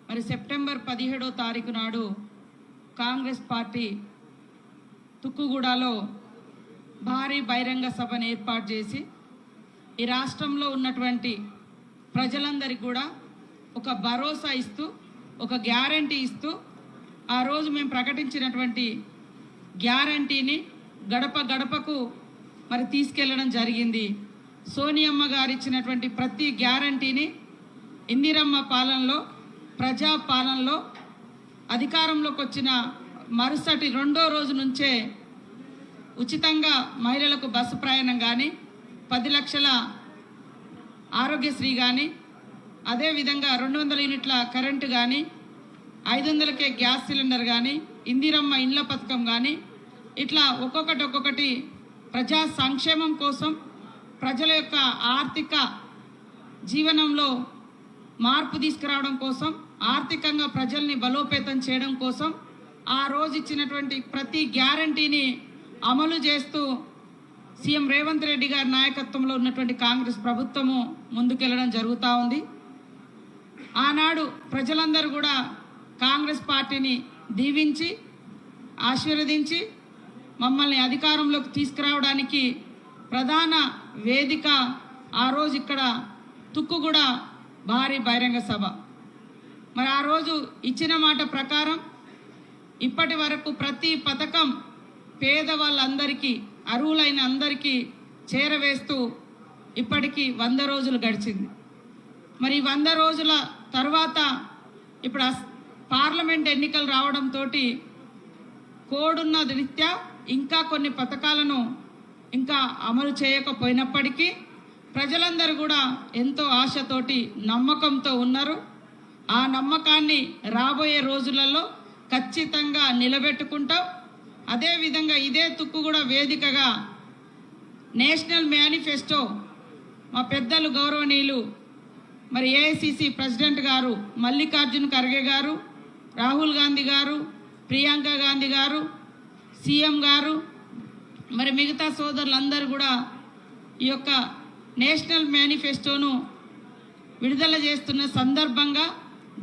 మరి సెప్టెంబర్ 17వ తారీఖు నాడు కాంగ్రెస్ పార్టీ తుక్కుగూడలో భారీ బహిరంగ సభను ఏర్పాటు చేసి ఈ రాష్ట్రంలో ఉన్నటువంటి ప్రజలందరికీ కూడా ఒక భరోసా ఇస్తూ ఒక గ్యారంటీ ఇస్తూ ఆ రోజు మేము ప్రకటించినటువంటి గ్యారంటీని గడప గడపకు మరి తీసుకెళ్లడం జరిగింది. సోనియమ్మ గారు ఇచ్చినటువంటి ప్రతి గ్యారంటీని ఇందిరమ్మ పాలనలో ప్రజా పాలనలో అధికారంలోకి వచ్చిన మరుసటి రెండో రోజు నుంచే ఉచితంగా మహిళలకు బస్సు ప్రయాణం కానీ 10 లక్షల ఆరోగ్యశ్రీ కానీ అదేవిధంగా 200 యూనిట్ల కరెంటు కానీ 500కే గ్యాస్ సిలిండర్ కానీ ఇందిరమ్మ ఇండ్ల పథకం కానీ ఇట్లా ఒక్కొక్కటి ప్రజా సంక్షేమం కోసం ప్రజల యొక్క ఆర్థిక జీవనంలో మార్పు తీసుకురావడం కోసం ఆర్థికంగా ప్రజల్ని బలోపేతం చేయడం కోసం ఆ రోజు ఇచ్చినటువంటి ప్రతి గ్యారంటీని అమలు చేస్తూ సీఎం రేవంత్ రెడ్డి గారి నాయకత్వంలో ఉన్నటువంటి కాంగ్రెస్ ప్రభుత్వము ముందుకెళ్లడం జరుగుతూ ఉంది. ఆనాడు ప్రజలందరూ కూడా కాంగ్రెస్ పార్టీని దీవించి ఆశీర్వదించి మమ్మల్ని అధికారంలోకి తీసుకురావడానికి ప్రధాన వేదిక ఆ రోజు ఇక్కడ తుక్కుగూడ భారీ బహిరంగ సభ. మరి ఆ రోజు ఇచ్చిన మాట ప్రకారం ఇప్పటి వరకు ప్రతి పథకం పేదవాళ్ళందరికీ అర్హులైన అందరికీ చేరవేస్తూ ఇప్పటికీ 100 రోజులు గడిచింది. మరి 100 రోజుల తర్వాత ఇప్పుడు పార్లమెంట్ ఎన్నికలు రావడంతో కోడున్న రీత్యా ఇంకా కొన్ని పథకాలను ఇంకా అమలు చేయకపోయినప్పటికీ ప్రజలందరూ కూడా ఎంతో ఆశతోటి నమ్మకంతో ఉన్నారు. ఆ నమ్మకాన్ని రాబోయే రోజులలో ఖచ్చితంగా నిలబెట్టుకుంటాం. అదేవిధంగా ఇదే తుక్కుగూడ వేదికగా నేషనల్ మేనిఫెస్టో మా పెద్దలు గౌరవనీయులు మరి ఏఐసిసి ప్రెసిడెంట్ గారు మల్లికార్జున్ ఖర్గే గారు, రాహుల్ గాంధీ గారు, ప్రియాంక గాంధీ గారు, సీఎం గారు మరి మిగతా సోదరులందరూ కూడా ఈ యొక్క నేషనల్ మేనిఫెస్టోను విడుదల చేస్తున్న సందర్భంగా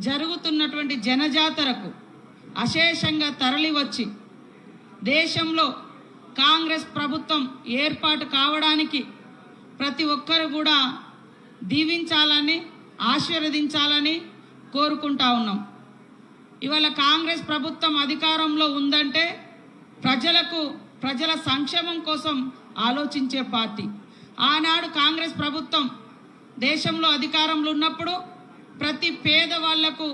జరుగుతున్నటువంటి జనజాతరకు అశేషంగా తరలి వచ్చి దేశంలో కాంగ్రెస్ ప్రభుత్వం ఏర్పాటు కావడానికి ప్రతి ఒక్కరు కూడా దీవించాలని ఆశీర్వదించాలని కోరుకుంటా ఉన్నాం. ఇవాళ కాంగ్రెస్ ప్రభుత్వం అధికారంలో ఉందంటే ప్రజల సంక్షేమం కోసం ఆలోచించే పార్టీ. ఆనాడు కాంగ్రెస్ ప్రభుత్వం దేశంలో అధికారంలో ఉన్నప్పుడు ప్రతి పేదవాళ్లకు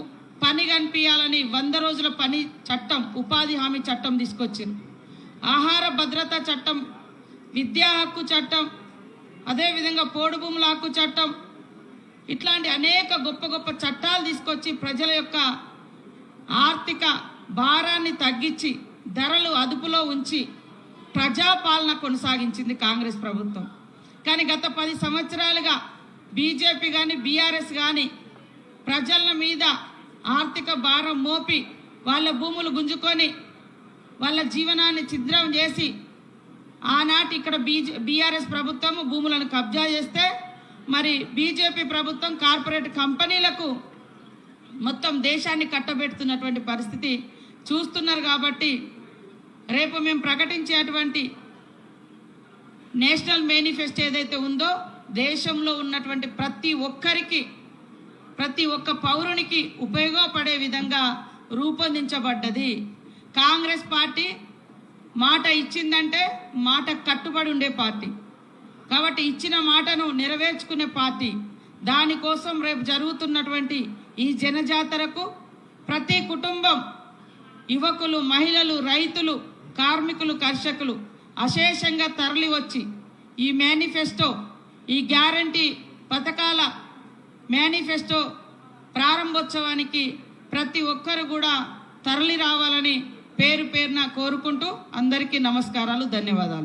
పని కనిపించాలని 100 రోజుల పని చట్టం, ఉపాధి హామీ చట్టం తీసుకొచ్చింది. ఆహార భద్రత చట్టం, విద్యా హక్కు చట్టం, అదేవిధంగా పోడు భూముల హక్కు చట్టం, ఇట్లాంటి అనేక గొప్ప గొప్ప చట్టాలు తీసుకొచ్చి ప్రజల యొక్క ఆర్థిక భారాన్ని తగ్గించి ధరలు అదుపులో ఉంచి ప్రజాపాలన కొనసాగించింది కాంగ్రెస్ ప్రభుత్వం. కానీ గత 10 సంవత్సరాలుగా బీజేపీ కానీ బీఆర్ఎస్ కానీ ప్రజల మీద ఆర్థిక భారం మోపి వాళ్ళ భూములు గుంజుకొని వాళ్ళ జీవనాన్ని ఛిద్రం చేసి ఆనాటి ఇక్కడ బీఆర్ఎస్ ప్రభుత్వం భూములను కబ్జా చేస్తే మరి బీజేపీ ప్రభుత్వం కార్పొరేట్ కంపెనీలకు మొత్తం దేశాన్ని కట్టబెడుతున్నటువంటి పరిస్థితి చూస్తున్నారు. కాబట్టి రేపు మేము ప్రకటించేటువంటి నేషనల్ మేనిఫెస్టో ఏదైతే ఉందో దేశంలో ఉన్నటువంటి ప్రతి ఒక్కరికి ప్రతి ఒక్క పౌరునికి ఉపయోగపడే విధంగా రూపొందించబడ్డది. కాంగ్రెస్ పార్టీ మాట ఇచ్చిందంటే మాట కట్టుబడి ఉండే పార్టీ కాబట్టి ఇచ్చిన మాటను నెరవేర్చుకునే పార్టీ. దానికోసం రేపు జరుగుతున్నటువంటి ఈ జనజాతరకు ప్రతి కుటుంబం, యువకులు, మహిళలు, రైతులు, కార్మికులు, కర్షకులు అశేషంగా తరలి వచ్చి ఈ మేనిఫెస్టో, ఈ గ్యారంటీ పథకాల మేనిఫెస్టో ప్రారంభోత్సవానికి ప్రతి ఒక్కరు కూడా తరలి రావాలని పేరు పేరున కోరుకుంటూ అందరికీ నమస్కారాలు, ధన్యవాదాలు.